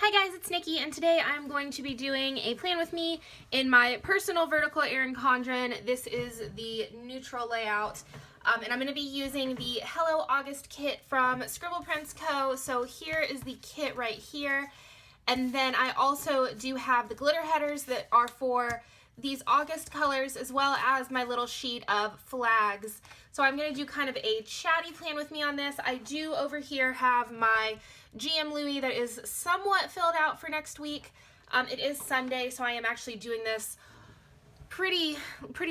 Hi guys, it's Nikki, and today I'm going to be doing a plan with me in my personal vertical Erin Condren. This is the neutral layout, and I'm going to be using the Hello August kit from ScribblePrintsCo. So here is the kit right here, and then I also do have the glitter headers that are for these August colors, as well as my little sheet of flags. So I'm going to do kind of a chatty plan with me on this. I do over here have my GM Louis that is somewhat filled out for next week. It is Sunday, so I am actually doing this pretty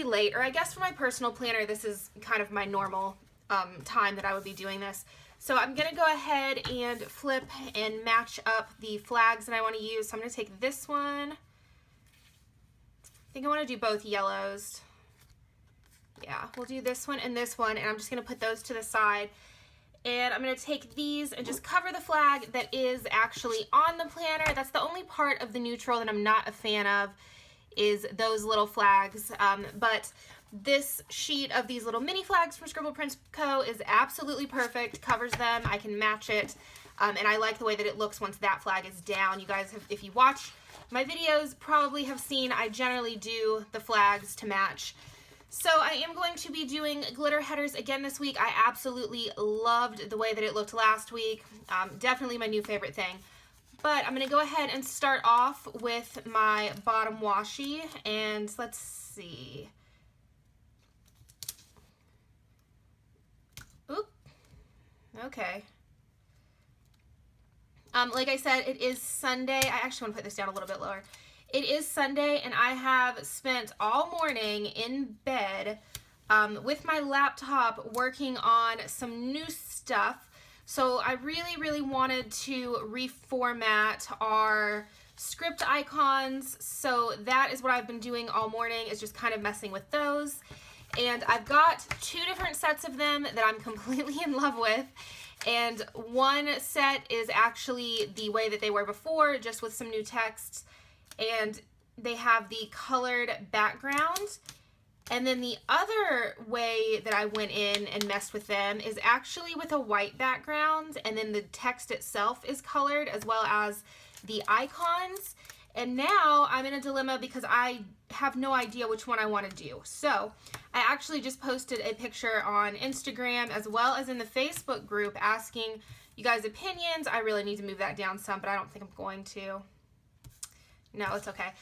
late, or I guess for my personal planner, this is kind of my normal time that I would be doing this. So I'm going to go ahead and flip and match up the flags that I want to use. So I'm going to take this one. I think I want to do both yellows. Yeah, we'll do this one, and I'm just going to put those to the side. And I'm going to take these and just cover the flag that is actually on the planner. That's the only part of the neutral that I'm not a fan of, is those little flags. But this sheet of these little mini flags from ScribblePrintsCo is absolutely perfect, covers them, I can match it, and I like the way that it looks once that flag is down. You guys have, if you watch my videos, probably have seen I generally do the flags to match. So I am going to be doing glitter headers again this week. I absolutely loved the way that it looked last week. Definitely my new favorite thing. But I'm going to go ahead and start off with my bottom washi, and let's see. Oop. Okay. Like I said, it is Sunday. I actually want to put this down a little bit lower. It is Sunday, and I have spent all morning in bed with my laptop working on some new stuff. So I really wanted to reformat our script icons. So that is what I've been doing all morning, is just kind of messing with those. And I've got two different sets of them that I'm completely in love with. And one set is actually the way that they were before, just with some new texts. And they have the colored background. And then the other way that I went in and messed with them is actually with a white background, and then the text itself is colored, as well as the icons. And now I'm in a dilemma because I have no idea which one I want to do. So I actually just posted a picture on Instagram as well as in the Facebook group asking you guys' opinions. I really need to move that down some, but I don't think I'm going to. No, it's okay.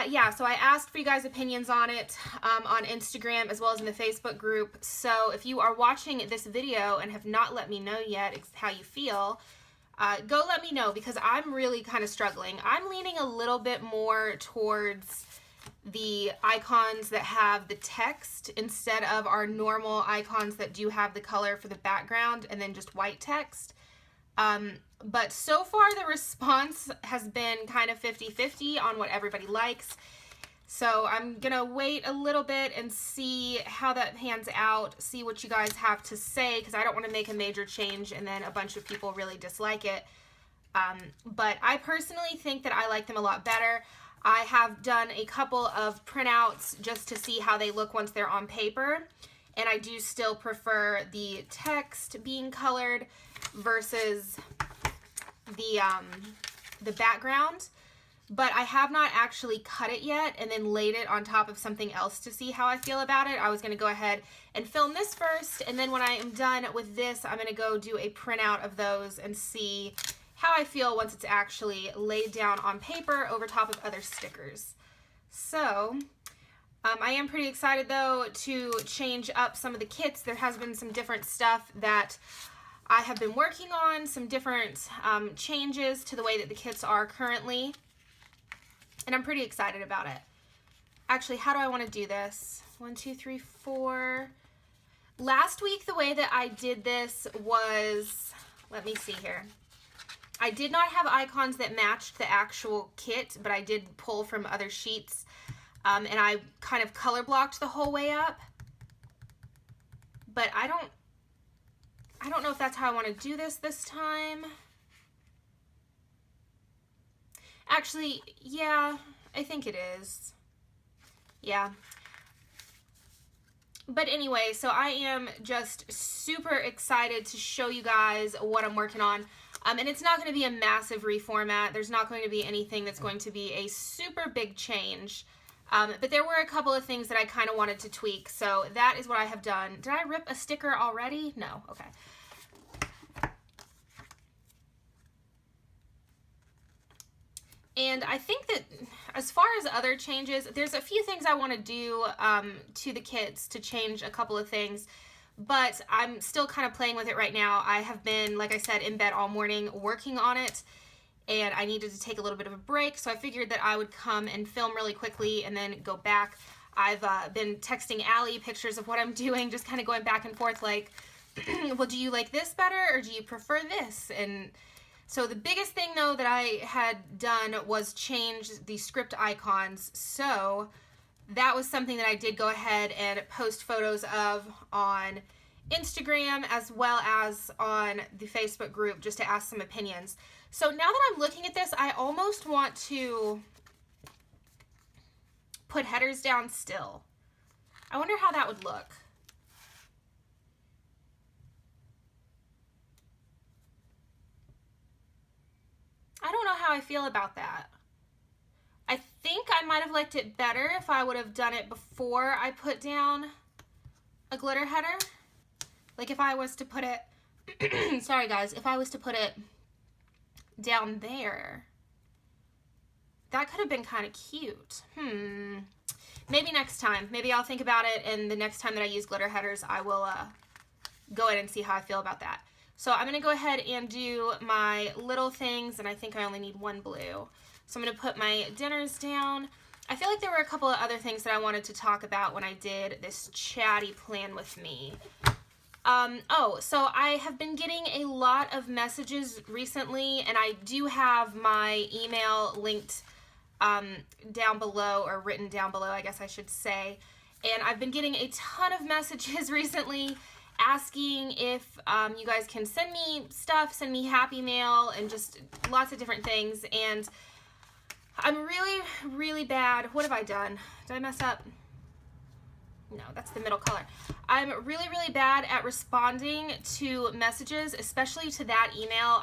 Yeah, so I asked for you guys' opinions on it on Instagram as well as in the Facebook group. So if you are watching this video and have not let me know yet how you feel, go let me know, because I'm really kind of struggling. I'm leaning a little bit more towards the icons that have the text instead of our normal icons that do have the color for the background and then just white text. But so far the response has been kind of 50-50 on what everybody likes. So I'm going to wait a little bit and see how that pans out, see what you guys have to say, because I don't want to make a major change and then a bunch of people really dislike it. But I personally think that I like them a lot better. I have done a couple of printouts just to see how they look once they're on paper, and I do still prefer the text being colored versus the background. But I have not actually cut it yet and then laid it on top of something else to see how I feel about it. I was going to go ahead and film this first, and then when I am done with this, I'm going to go do a printout of those and see how I feel once it's actually laid down on paper over top of other stickers. So I am pretty excited though to change up some of the kits. There has been some different stuff that I have been working on, some different changes to the way that the kits are currently, and I'm pretty excited about it. Actually, how do I want to do this? 1, 2, 3, 4. Last week, the way that I did this was, let me see here. I did not have icons that matched the actual kit, but I did pull from other sheets, and I kind of color blocked the whole way up. But I don't know if that's how I want to do this time. Actually, yeah, I think it is. Yeah. But anyway, so I am just super excited to show you guys what I'm working on. And it's not going to be a massive reformat. There's not going to be anything that's going to be a super big change. But there were a couple of things that I kind of wanted to tweak. So that is what I have done. Did I rip a sticker already? No. Okay. And I think that as far as other changes, there's a few things I want to do to the kits to change a couple of things. But I'm still kind of playing with it right now. I have been, like I said, in bed all morning working on it, and I needed to take a little bit of a break, so I figured that I would come and film really quickly and then go back. I've been texting Allie pictures of what I'm doing, just kind of going back and forth like, well, do you like this better, or do you prefer this? And so the biggest thing, though, that I had done was change the script icons. So that was something that I did go ahead and post photos of on Instagram as well as on the Facebook group just to ask some opinions. So now that I'm looking at this, I almost want to put headers down still. I wonder how that would look. I don't know how I feel about that. I think I might have liked it better if I would have done it before I put down a glitter header. Like if I was to put it, sorry guys, if I was to put it down there, that could have been kind of cute. Maybe next time. Maybe I'll think about it, and the next time that I use glitter headers, I will go ahead and see how I feel about that. So I'm going to go ahead and do my little things, and I think I only need one blue. So I'm going to put my dinners down. I feel like there were a couple of other things that I wanted to talk about when I did this chatty plan with me. So I have been getting a lot of messages recently, and I do have my email linked down below, or written down below, I guess I should say. And I've been getting a ton of messages recently asking if you guys can send me stuff, send me happy mail, and just lots of different things. And I'm really, really bad. What have I done? Did I mess up? No, that's the middle color. I'm really, really bad at responding to messages, especially to that email.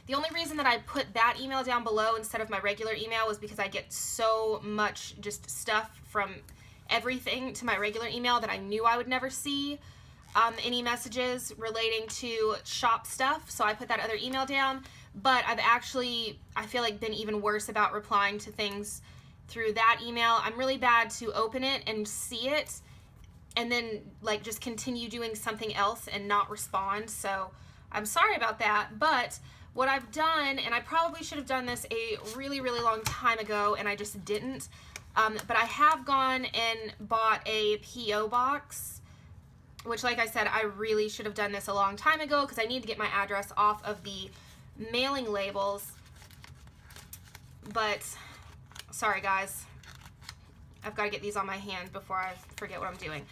The only reason that I put that email down below instead of my regular email was because I get so much just stuff from everything to my regular email that I knew I would never see any messages relating to shop stuff. So I put that other email down. But I've actually, I feel like, been even worse about replying to things through that email. I'm really bad to open it and see it and then like just continue doing something else and not respond. So I'm sorry about that. But what I've done, and I probably should have done this a really, really long time ago, and I just didn't, but I have gone and bought a P.O. box, which, like I said, I really should have done this a long time ago because I need to get my address off of the mailing labels. But sorry guys, I've got to get these on my hand before I forget what I'm doing.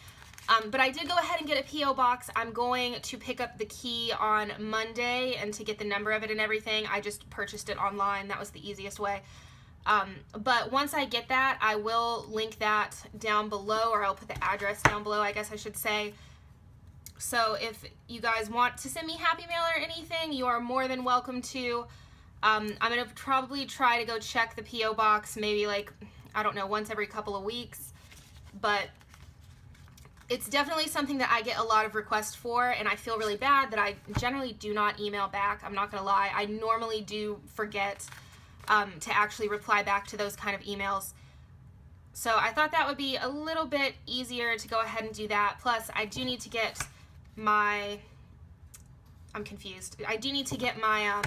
But I did go ahead and get a P.O. box. I'm going to pick up the key on Monday, and to get the number of it and everything, I just purchased it online. That was the easiest way. But once I get that, I will link that down below, or I'll put the address down below, I guess I should say. So if you guys want to send me happy mail or anything, you are more than welcome to. I'm going to probably try to go check the P.O. box maybe like, I don't know, once every couple of weeks. But it's definitely something that I get a lot of requests for, and I feel really bad that I generally do not email back. I'm not going to lie. I normally do forget to actually reply back to those kind of emails. So I thought that would be a little bit easier to go ahead and do that. Plus, I do need to get my, I'm confused. I do need to get my, I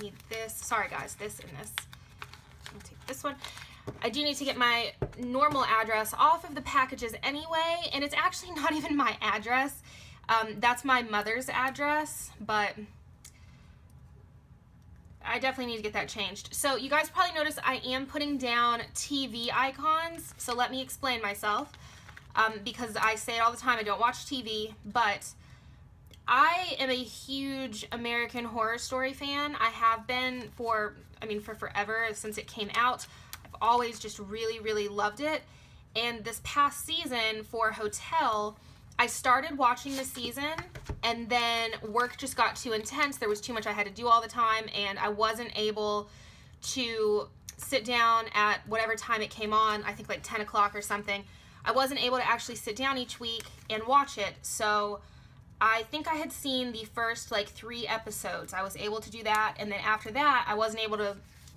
need this. Sorry guys, this and this. I'm gonna take this one. I do need to get my normal address off of the packages anyway, and it's actually not even my address. That's my mother's address, but I definitely need to get that changed. So you guys probably noticed I am putting down TV icons, so let me explain myself, because I say it all the time, I don't watch TV, but I am a huge American Horror Story fan. I have been for forever, since it came out. I've always just really, really loved it. And this past season for Hotel, I started watching the season, and then work just got too intense. There was too much I had to do all the time, and I wasn't able to sit down at whatever time it came on, I think like 10 o'clock or something. I wasn't able to actually sit down each week and watch it, so I think I had seen the first like 3 episodes. I was able to do that, and then after that, I wasn't able to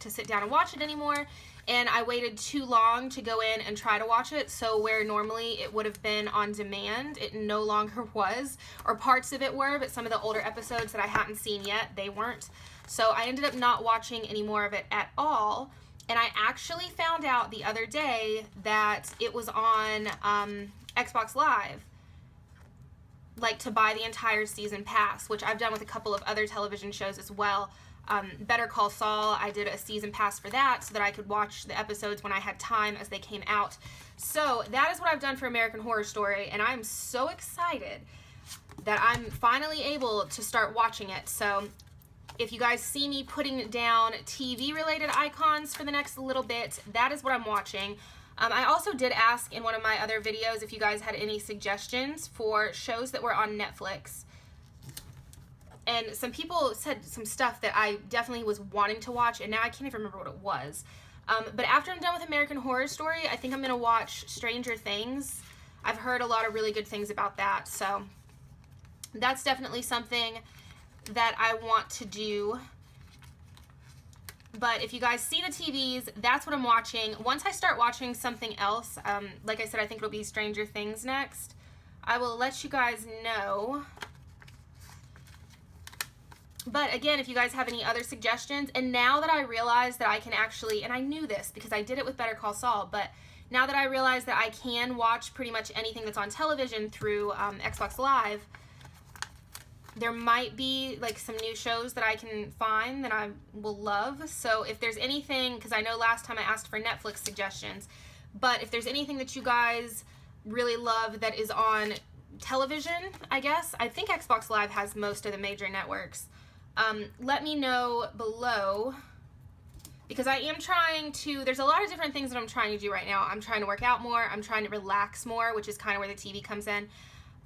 sit down and watch it anymore, and I waited too long to go in and try to watch it, so where normally it would have been on demand, it no longer was, or parts of it were, but some of the older episodes that I hadn't seen yet, they weren't. So I ended up not watching any more of it at all, and I actually found out the other day that it was on Xbox Live, like to buy the entire season pass, which I've done with a couple of other television shows as well. Better Call Saul, I did a season pass for that so that I could watch the episodes when I had time as they came out. So that is what I've done for American Horror Story, and I'm so excited that I'm finally able to start watching it. So if you guys see me putting down TV related icons for the next little bit, that is what I'm watching. I also did ask in one of my other videos if you guys had any suggestions for shows that were on Netflix. And some people said some stuff that I definitely was wanting to watch, and now I can't even remember what it was. But after I'm done with American Horror Story, I think I'm going to watch Stranger Things. I've heard a lot of really good things about that, so that's definitely something that I want to do. But if you guys see the TVs, that's what I'm watching. Once I start watching something else, like I said, I think it'll be Stranger Things next, I will let you guys know. But again, if you guys have any other suggestions, and now that I realize that I can actually, and I knew this because I did it with Better Call Saul, but now that I realize that I can watch pretty much anything that's on television through Xbox Live, there might be like some new shows that I can find that I will love. So if there's anything, because I know last time I asked for Netflix suggestions, but if there's anything that you guys really love that is on television, I guess, I think Xbox Live has most of the major networks. Let me know below, because I am trying to, there's a lot of different things that I'm trying to do right now. I'm trying to work out more, I'm trying to relax more, which is kind of where the TV comes in.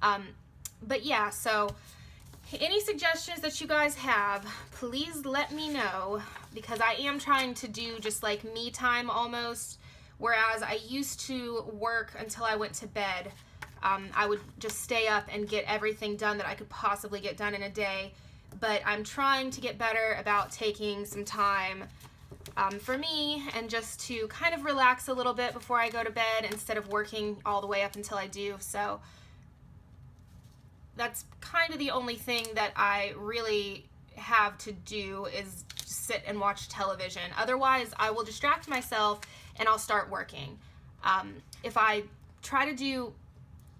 But yeah, so any suggestions that you guys have, please let me know, because I am trying to do just like me time almost, whereas I used to work until I went to bed. I would just stay up and get everything done that I could possibly get done in a day. But I'm trying to get better about taking some time for me and just to kind of relax a little bit before I go to bed instead of working all the way up until I do. So that's kind of the only thing that I really have to do is sit and watch television. Otherwise, I will distract myself and I'll start working. If I try to do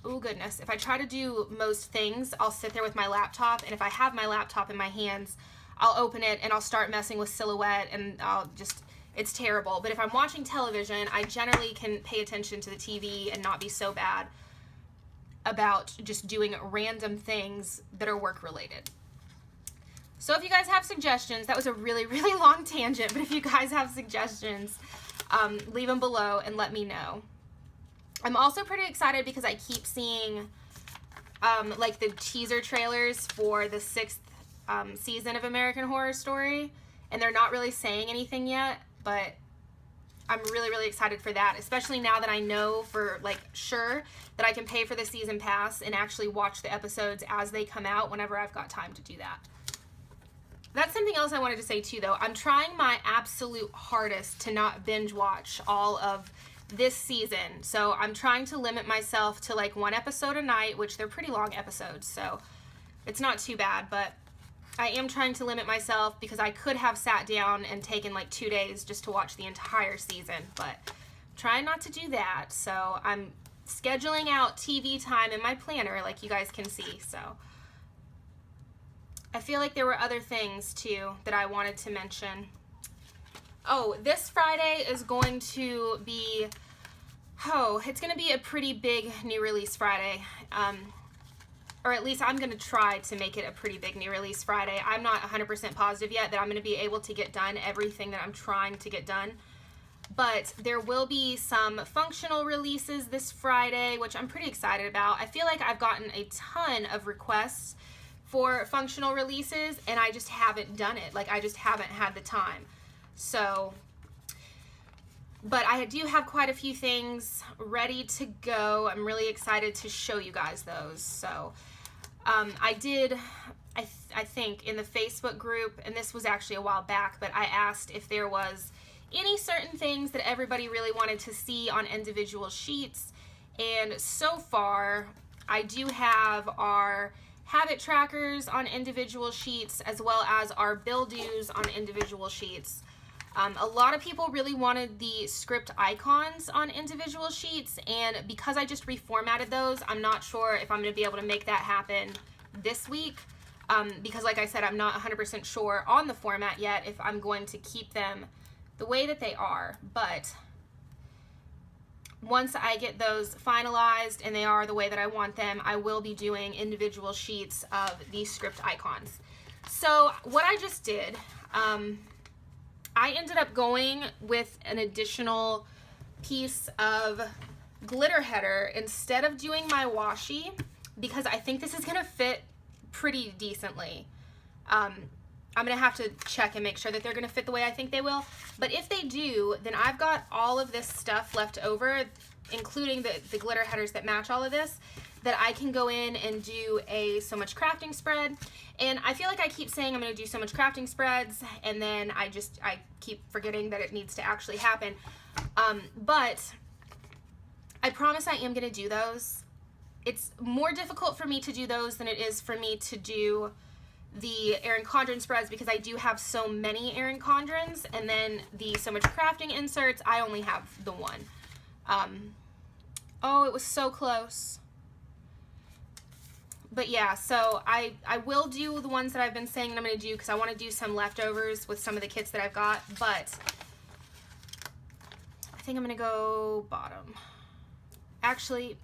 if I try to do most things, I'll sit there with my laptop, and if I have my laptop in my hands, I'll open it and I'll start messing with silhouette, and it's terrible. But if I'm watching television, I generally can pay attention to the TV and not be so bad about just doing random things that are work related. So if you guys have suggestions, that was a really, really long tangent, but if you guys have suggestions, leave them below and let me know. I'm also pretty excited because I keep seeing like the teaser trailers for the 6th season of American Horror Story, and they're not really saying anything yet, but I'm really, really excited for that, especially now that I know for like sure that I can pay for the season pass and actually watch the episodes as they come out whenever I've got time to do that. That's something else I wanted to say too, though. I'm trying my absolute hardest to not binge watch all of this season. So I'm trying to limit myself to like 1 episode a night, which they're pretty long episodes, so it's not too bad, but I am trying to limit myself because I could have sat down and taken like 2 days just to watch the entire season, but I'm trying not to do that. So I'm scheduling out TV time in my planner, like you guys can see. So I feel like there were other things too that I wanted to mention. Oh, this Friday is going to be, it's going to be a pretty big new release Friday. Or at least I'm going to try to make it a pretty big new release Friday. I'm not 100% positive yet that I'm going to be able to get done everything that I'm trying to get done. but there will be some functional releases this Friday, which I'm pretty excited about. I feel like I've gotten a ton of requests for functional releases, and I just haven't done it. Like, I just haven't had the time. So, but I do have quite a few things ready to go. I'm really excited to show you guys those. So, I think in the Facebook group, and this was actually a while back, but I asked if there was any certain things that everybody really wanted to see on individual sheets. And so far, I do have our habit trackers on individual sheets, as well as our bill-dos on individual sheets. A lot of people really wanted the script icons on individual sheets, and because I just reformatted those, I'm not sure if I'm going to be able to make that happen this week, because like I said, I'm not 100% sure on the format yet if I'm going to keep them the way that they are. But once I get those finalized and they are the way that I want them, I will be doing individual sheets of these script icons. So what I just did, I ended up going with an additional piece of glitter header instead of doing my washi, because I think this is gonna fit pretty decently. I'm gonna have to check and make sure that they're gonna fit the way I think they will. But if they do, then I've got all of this stuff left over, including the glitter headers that match all of this, that I can go in and do a so much crafting spread. And I feel like I keep saying I'm gonna do so much crafting spreads, and then I keep forgetting that it needs to actually happen. But I promise I am gonna do those. It's more difficult for me to do those than it is for me to do the Erin Condren spreads, because I do have so many Erin Condrens, and then the so much crafting inserts, I only have the one. Oh, it was so close. But yeah, so I will do the ones that I've been saying that I'm going to do, because I want to do some leftovers with some of the kits that I've got, but I think I'm going to go bottom. Actually,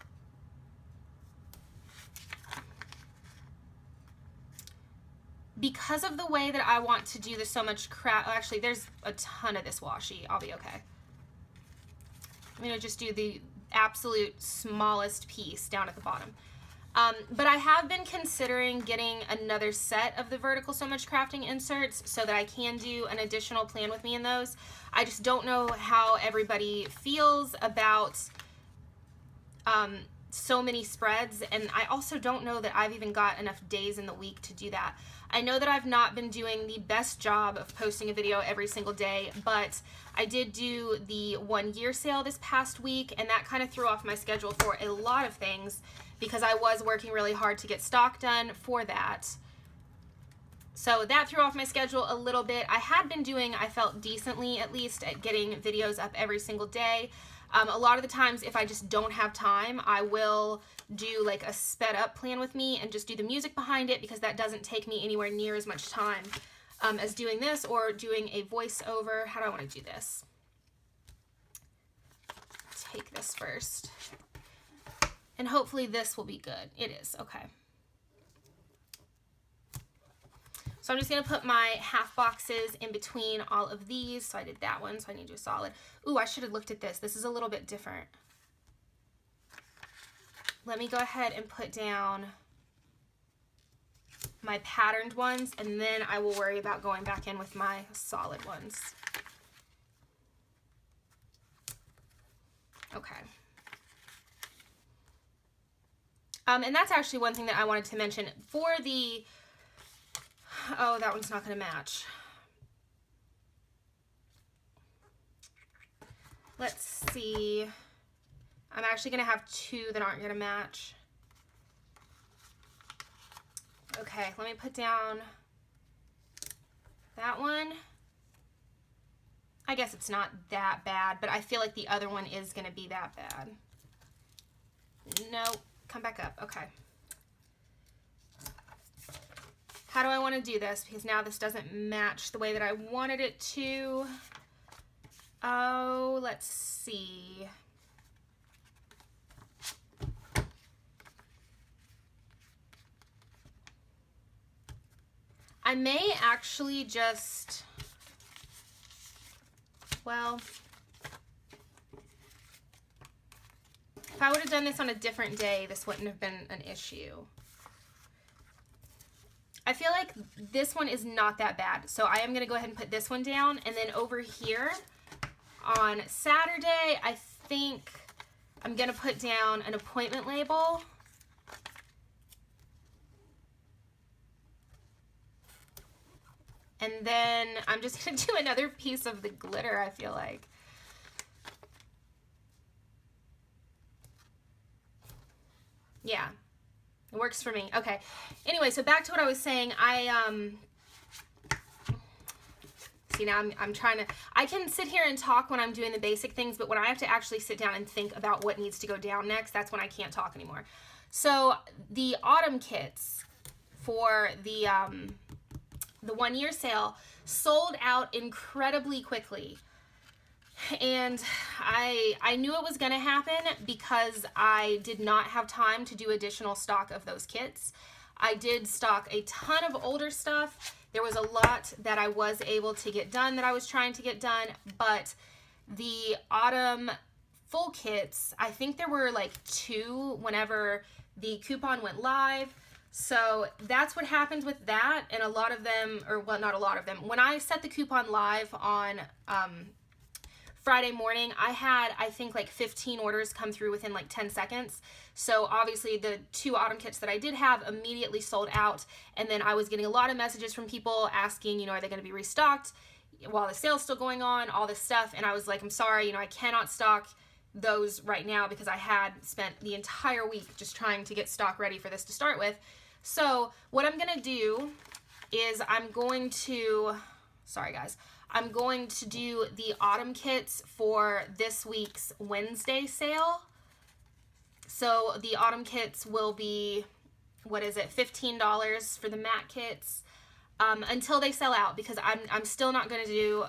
because of the way that I want to do the so much crap, actually there's a ton of this washi, I'll be okay. I'm gonna just do the absolute smallest piece down at the bottom. But I have been considering getting another set of the vertical so much crafting inserts so that I can do an additional plan with me in those. I just don't know how everybody feels about so many spreads, and I also don't know that I've even got enough days in the week to do that. I know that I've not been doing the best job of posting a video every single day, but I did do the 1-year sale this past week, and that kind of threw off my schedule for a lot of things, because I was working really hard to get stock done for that. So that threw off my schedule a little bit. I had been doing, I felt decently at least, at getting videos up every single day. A lot of the times, if I just don't have time, I will do like a sped up plan with me and just do the music behind it, because that doesn't take me anywhere near as much time as doing this or doing a voiceover. How do I want to do this? Take this first. And hopefully this will be good. It is, okay. So I'm just going to put my half boxes in between all of these. So I did that one, so I need to do a solid. Ooh, I should have looked at this. This is a little bit different. Let me go ahead and put down my patterned ones, and then I will worry about going back in with my solid ones. Okay. And that's actually one thing that I wanted to mention for the, oh, that one's not going to match. Let's see. I'm actually going to have two that aren't going to match. Okay, let me put down that one. I guess it's not that bad, but I feel like the other one is going to be that bad. Nope. Come back up. Okay. How do I want to do this? Because now this doesn't match the way that I wanted it to. Oh, let's see. I may actually just, well, If I would have done this on a different day, this wouldn't have been an issue. I feel like this one is not that bad. So I am going to go ahead and put this one down. And then over here on Saturday, I think I'm going to put down an appointment label. And then I'm just going to do another piece of the glitter, I feel like. Yeah, it works for me. Okay. Anyway, so back to what I was saying. See, now I'm trying to, I can sit here and talk when I'm doing the basic things, but when I have to actually sit down and think about what needs to go down next, that's when I can't talk anymore. So the autumn kits for the 1 year sale sold out incredibly quickly. And I knew it was going to happen because I did not have time to do additional stock of those kits. I did stock a ton of older stuff. There was a lot that I was able to get done that I was trying to get done, but the autumn full kits, I think there were like 2 whenever the coupon went live. So that's what happened with that, and a lot of them, or well, not a lot of them, when I set the coupon live on Friday morning, I had, I think, like 15 orders come through within like 10 seconds. So obviously the 2 autumn kits that I did have immediately sold out, and then I was getting a lot of messages from people asking, you know, are they going to be restocked while the sale's still going on, all this stuff, and I was like, I'm sorry, you know, I cannot stock those right now because I had spent the entire week just trying to get stock ready for this to start with. So what I'm going to do is I'm going to do the autumn kits for this week's Wednesday sale. So the autumn kits will be, what is it, $15 for the matte kits until they sell out, because I'm still not going to do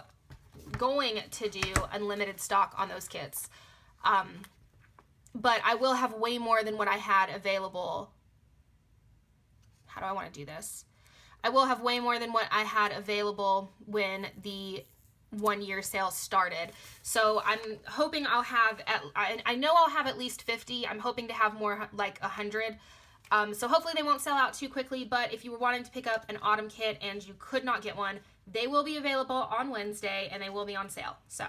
unlimited stock on those kits. But I will have way more than what I had available. How do I want to do this? I will have way more than what I had available when the 1 year sale started. So I'm hoping I'll have, I know I'll have at least 50. I'm hoping to have more, like 100. So hopefully they won't sell out too quickly, but if you were wanting to pick up an autumn kit and you could not get one, they will be available on Wednesday and they will be on sale. So,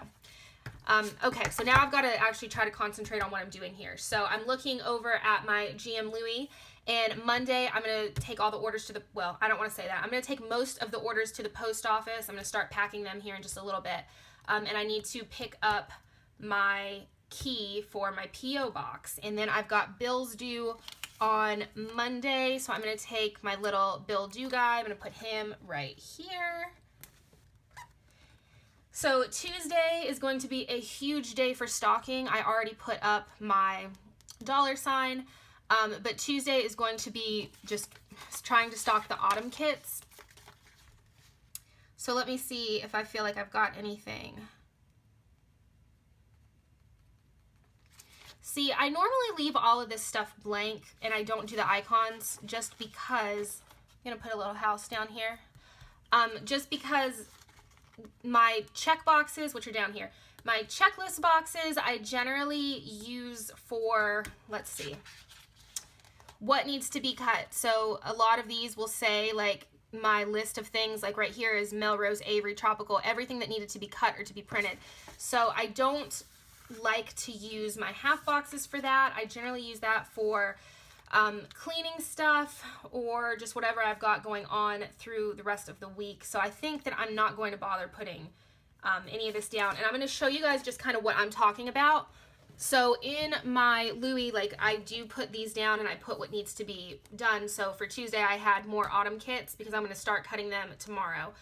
okay, so now I've got to actually try to concentrate on what I'm doing here. So I'm looking over at my GM Louis. And Monday, I'm going to take all the orders to the, well, I don't want to say that. I'm going to take most of the orders to the post office. I'm going to start packing them here in just a little bit. And I need to pick up my key for my P.O. box. And then I've got bills due on Monday. So I'm going to take my little bill due guy. I'm going to put him right here. So Tuesday is going to be a huge day for stocking. I already put up my $sign. But Tuesday is going to be just trying to stock the autumn kits. So let me see if I feel like I've got anything. See, I normally leave all of this stuff blank and I don't do the icons just because, I'm going to put a little house down here, just because my check boxes, which are down here, my checklist boxes I generally use for, let's see, what needs to be cut. So a lot of these will say like my list of things, like right here is Melrose, Avery, Tropical, everything that needed to be cut or to be printed. So I don't like to use my half boxes for that. I generally use that for cleaning stuff or just whatever I've got going on through the rest of the week. So I think that I'm not going to bother putting any of this down. And I'm going to show you guys just kind of what I'm talking about. So in my Louis, like I do put these down and I put what needs to be done. So for Tuesday, I had more autumn kits because I'm going to start cutting them tomorrow.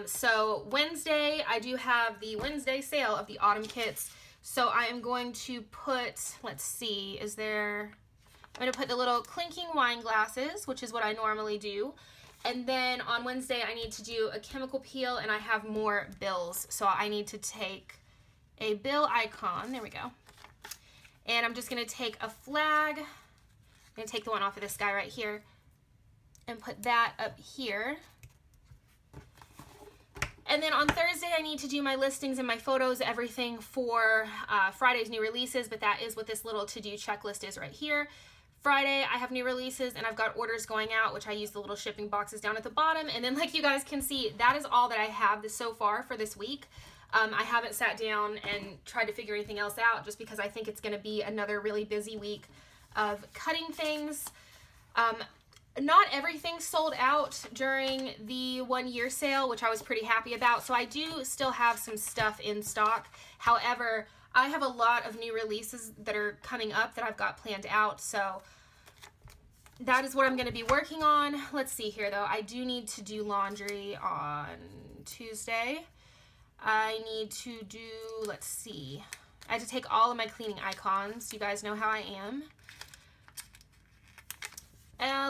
So Wednesday, I do have the Wednesday sale of the autumn kits. So I am going to put, let's see, I'm going to put the little clinking wine glasses, which is what I normally do. And then on Wednesday, I need to do a chemical peel and I have more bills. So I need to take a bill icon. There we go. And I'm just going to take a flag. I'm going to take the one off of this guy right here and put that up here. And then on Thursday, I need to do my listings and my photos, everything for Friday's new releases, but that is what this little to-do checklist is right here. Friday, I have new releases and I've got orders going out, which I use the little shipping boxes down at the bottom. And then like you guys can see, that is all that I have so far for this week. I haven't sat down and tried to figure anything else out just because I think it's going to be another really busy week of cutting things. Not everything sold out during the 1-year sale, which I was pretty happy about. So I do still have some stuff in stock. However, I have a lot of new releases that are coming up that I've got planned out. So that is what I'm going to be working on. Let's see here though. I do need to do laundry on Tuesday. I need to do, let's see. I have to take all of my cleaning icons. You guys know how I am.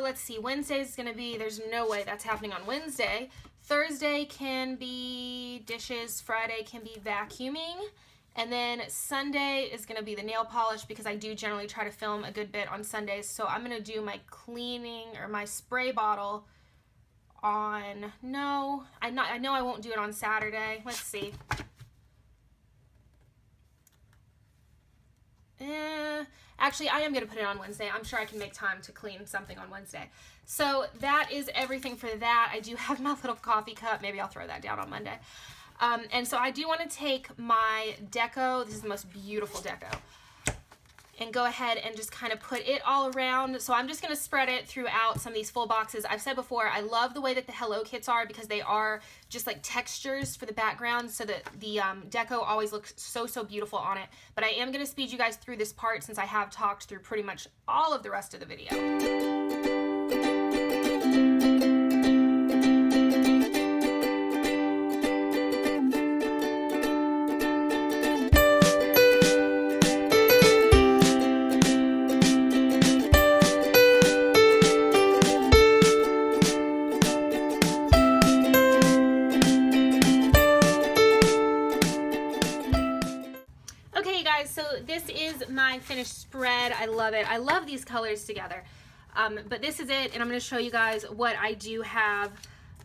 Let's see, Wednesday is going to be, there's no way that's happening on Wednesday. Thursday can be dishes, Friday can be vacuuming, and then Sunday is going to be the nail polish because I do generally try to film a good bit on Sundays. So I'm going to do my cleaning or my spray bottle on, no, I know I won't do it on Saturday. Let's see. Actually, I am going to put it on Wednesday. I'm sure I can make time to clean something on Wednesday. So that is everything for that. I do have my little coffee cup. Maybe I'll throw that down on Monday. And so I do want to take my deco. This is the most beautiful deco. And go ahead and just kind of put it all around. So I'm just going to spread it throughout some of these full boxes. I've said before, I love the way that the Hello Kits are because they are just like textures for the background so that the deco always looks so beautiful on it. But I am going to speed you guys through this part since I have talked through pretty much all of the rest of the video. So this is my finished spread. I love it. I love these colors together. But this is it, and I'm going to show you guys what I do have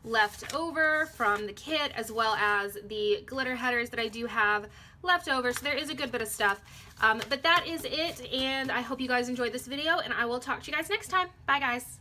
left over from the kit, as well as the glitter headers that I do have left over. So there is a good bit of stuff. But that is it, and I hope you guys enjoyed this video, and I will talk to you guys next time. Bye, guys.